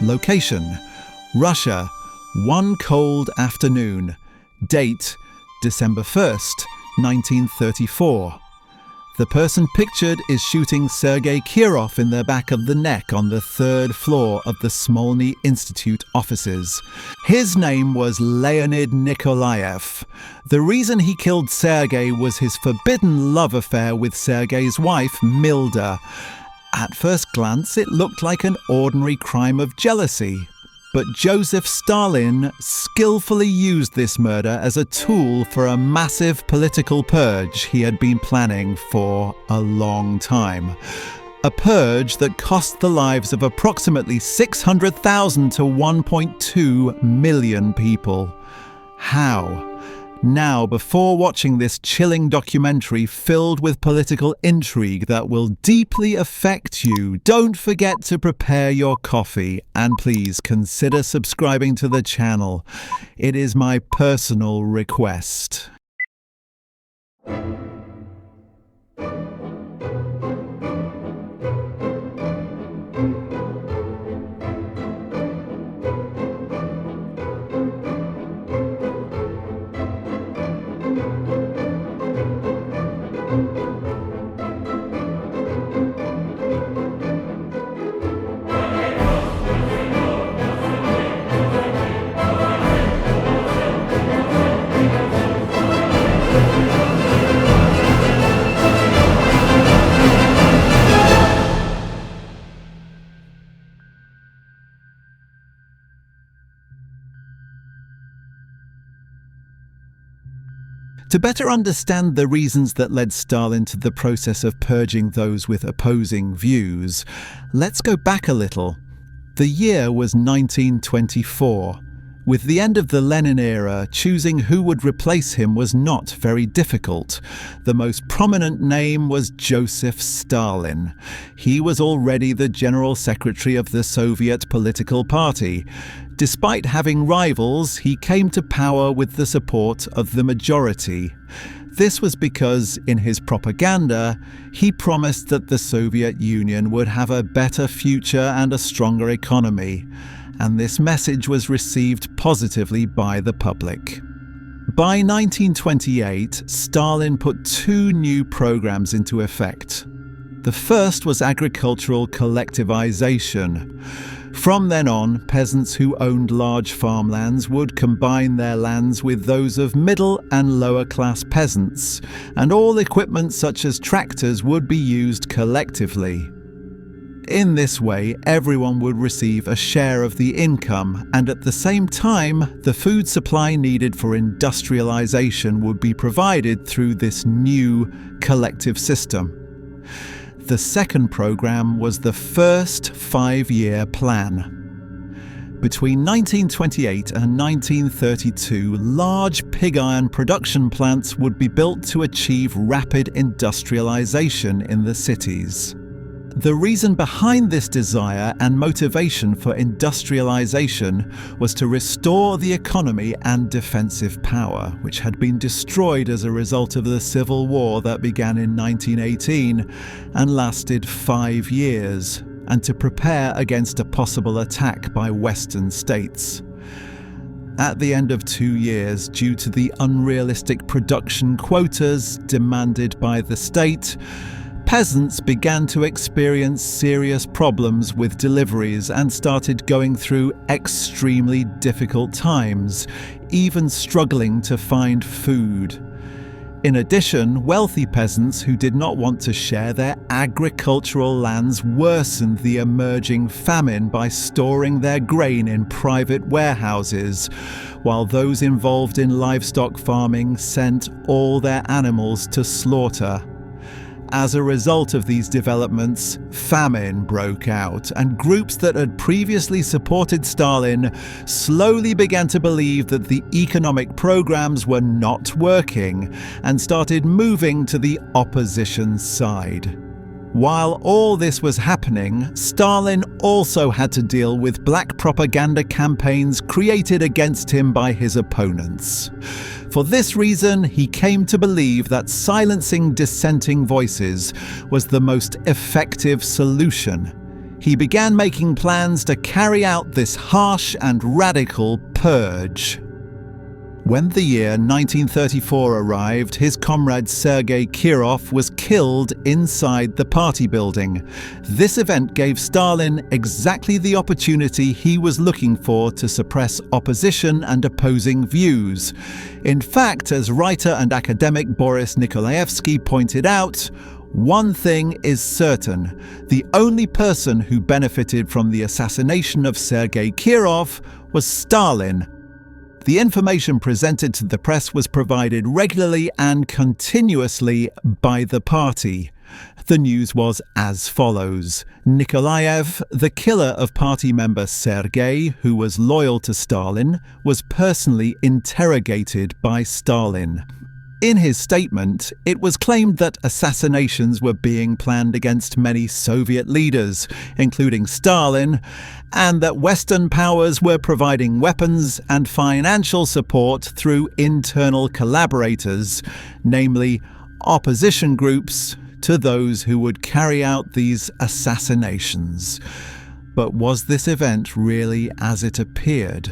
Location: Russia, one cold afternoon. Date: December 1st, 1934. The person pictured is shooting Sergei Kirov in the back of the neck on the 3rd floor of the Smolny Institute offices. His name was Leonid Nikolaev. The reason he killed Sergei was his forbidden love affair with Sergei's wife, Milda. At first glance, it looked like an ordinary crime of jealousy. But Joseph Stalin skillfully used this murder as a tool for a massive political purge he had been planning for a long time. A purge that cost the lives of approximately 600,000 to 1.2 million people. How? Now, before watching this chilling documentary filled with political intrigue that will deeply affect you, don't forget to prepare your coffee and please consider subscribing to the channel. It is my personal request. To better understand the reasons that led Stalin to the process of purging those with opposing views, let's go back a little. The year was 1924. With the end of the Lenin era, choosing who would replace him was not very difficult. The most prominent name was Joseph Stalin. He was already the General Secretary of the Soviet political party. Despite having rivals, he came to power with the support of the majority. This was because, in his propaganda, he promised that the Soviet Union would have a better future and a stronger economy, and this message was received positively by the public. By 1928, Stalin put 2 new programs into effect. The first was agricultural collectivization. From then on, peasants who owned large farmlands would combine their lands with those of middle and lower class peasants, and all equipment such as tractors would be used collectively. In this way, everyone would receive a share of the income, and at the same time, the food supply needed for industrialization would be provided through this new collective system. The second program was the first 5-year plan. Between 1928 and 1932, large pig iron production plants would be built to achieve rapid industrialization in the cities. The reason behind this desire and motivation for industrialization was to restore the economy and defensive power, which had been destroyed as a result of the Civil War that began in 1918 and lasted 5 years, and to prepare against a possible attack by Western states. At the end of 2 years, due to the unrealistic production quotas demanded by the state, peasants began to experience serious problems with deliveries and started going through extremely difficult times, even struggling to find food. In addition, wealthy peasants who did not want to share their agricultural lands worsened the emerging famine by storing their grain in private warehouses, while those involved in livestock farming sent all their animals to slaughter. As a result of these developments, famine broke out, and groups that had previously supported Stalin slowly began to believe that the economic programs were not working and started moving to the opposition side. While all this was happening, Stalin also had to deal with black propaganda campaigns created against him by his opponents. For this reason, he came to believe that silencing dissenting voices was the most effective solution. he began making plans to carry out this harsh and radical purge. When the year 1934 arrived, his comrade Sergei Kirov was killed inside the party building. This event gave Stalin exactly the opportunity he was looking for to suppress opposition and opposing views. In fact, as writer and academic Boris Nikolaevsky pointed out, one thing is certain: the only person who benefited from the assassination of Sergei Kirov was Stalin. The information presented to the press was provided regularly and continuously by the party. The news was as follows. Nikolaev, the killer of party member Sergei, who was loyal to Stalin, was personally interrogated by Stalin. In his statement, it was claimed that assassinations were being planned against many Soviet leaders, including Stalin, and that Western powers were providing weapons and financial support through internal collaborators, namely opposition groups, to those who would carry out these assassinations. But was this event really as it appeared?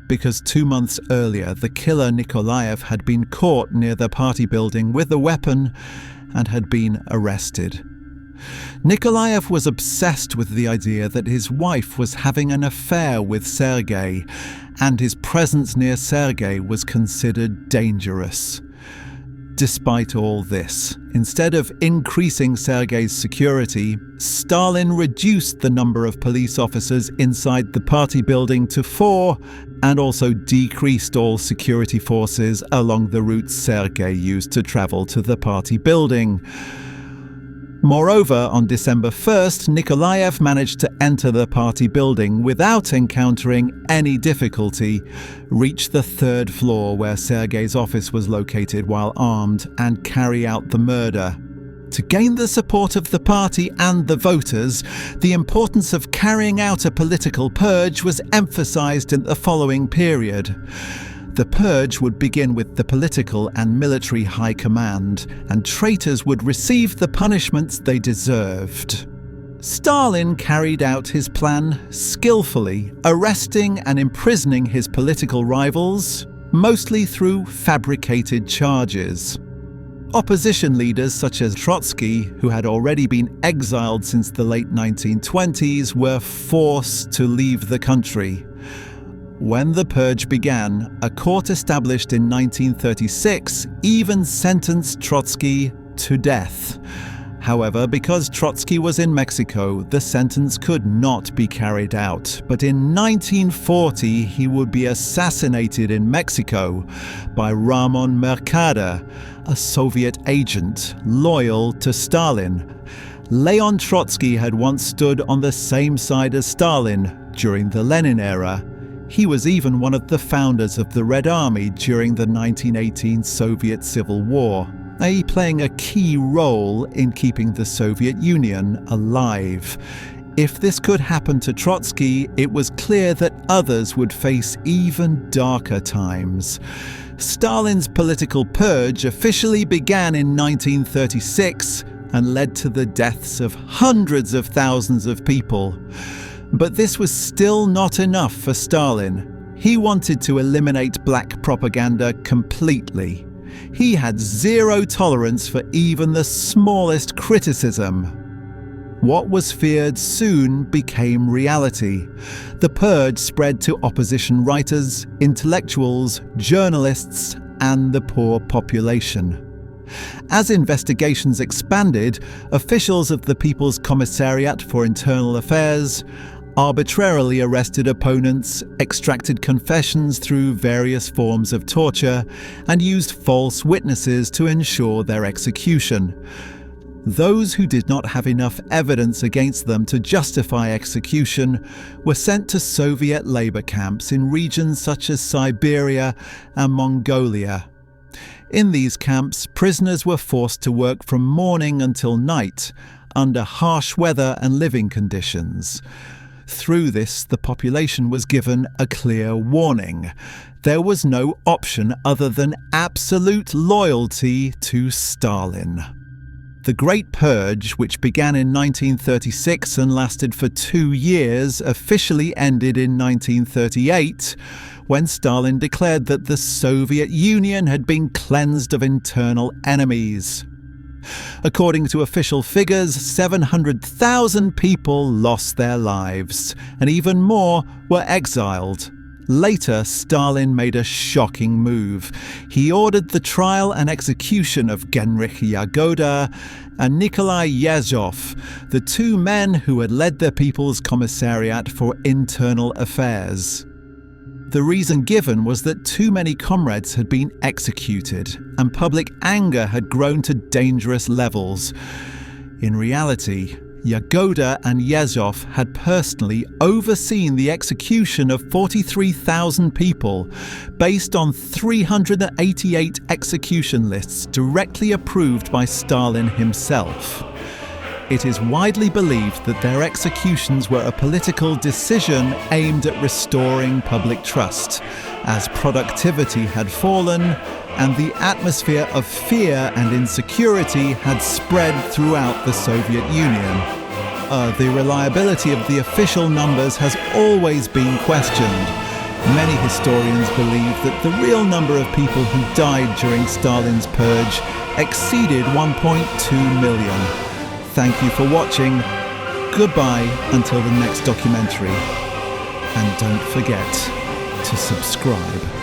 Because 2 months earlier, the killer Nikolaev had been caught near the party building with a weapon and had been arrested. Nikolaev was obsessed with the idea that his wife was having an affair with Sergei, and his presence near Sergei was considered dangerous. Despite all this, instead of increasing Sergei's security, Stalin reduced the number of police officers inside the party building to 4 and also decreased all security forces along the routes Sergei used to travel to the party building. Moreover, on December 1st, Nikolaev managed to enter the party building without encountering any difficulty, reach the 3rd floor where Sergei's office was located while armed, and carry out the murder. To gain the support of the party and the voters, the importance of carrying out a political purge was emphasized in the following period. The purge would begin with the political and military high command, and traitors would receive the punishments they deserved. Stalin carried out his plan skillfully, arresting and imprisoning his political rivals, mostly through fabricated charges. Opposition leaders such as Trotsky, who had already been exiled since the late 1920s, were forced to leave the country. When the purge began, a court established in 1936 even sentenced Trotsky to death. However, because Trotsky was in Mexico, the sentence could not be carried out. But in 1940, he would be assassinated in Mexico by Ramon Mercader, a Soviet agent loyal to Stalin. Leon Trotsky had once stood on the same side as Stalin during the Lenin era. He was even one of the founders of the Red Army during the 1918 Soviet Civil War, playing a key role in keeping the Soviet Union alive. If this could happen to Trotsky, it was clear that others would face even darker times. Stalin's political purge officially began in 1936 and led to the deaths of hundreds of thousands of people. But this was still not enough for Stalin. He wanted to eliminate black propaganda completely. He had zero tolerance for even the smallest criticism. What was feared soon became reality. The purge spread to opposition writers, intellectuals, journalists, and the poor population. As investigations expanded, officials of the People's Commissariat for Internal Affairs arbitrarily arrested opponents, extracted confessions through various forms of torture, and used false witnesses to ensure their execution. Those who did not have enough evidence against them to justify execution were sent to Soviet labor camps in regions such as Siberia and Mongolia. In these camps, prisoners were forced to work from morning until night, under harsh weather and living conditions. Through this, the population was given a clear warning. There was no option other than absolute loyalty to Stalin. The Great Purge, which began in 1936 and lasted for 2 years, officially ended in 1938, when Stalin declared that the Soviet Union had been cleansed of internal enemies. According to official figures, 700,000 people lost their lives, and even more were exiled. Later, Stalin made a shocking move. He ordered the trial and execution of Genrikh Yagoda and Nikolai Yezhov, the 2 men who had led the People's Commissariat for Internal Affairs. The reason given was that too many comrades had been executed, and public anger had grown to dangerous levels. In reality, Yagoda and Yezhov had personally overseen the execution of 43,000 people, based on 388 execution lists directly approved by Stalin himself. It is widely believed that their executions were a political decision aimed at restoring public trust, as productivity had fallen and the atmosphere of fear and insecurity had spread throughout the Soviet Union. The reliability of the official numbers has always been questioned. Many historians believe that the real number of people who died during Stalin's purge exceeded 1.2 million. Thank you for watching. Goodbye until the next documentary. And don't forget to subscribe.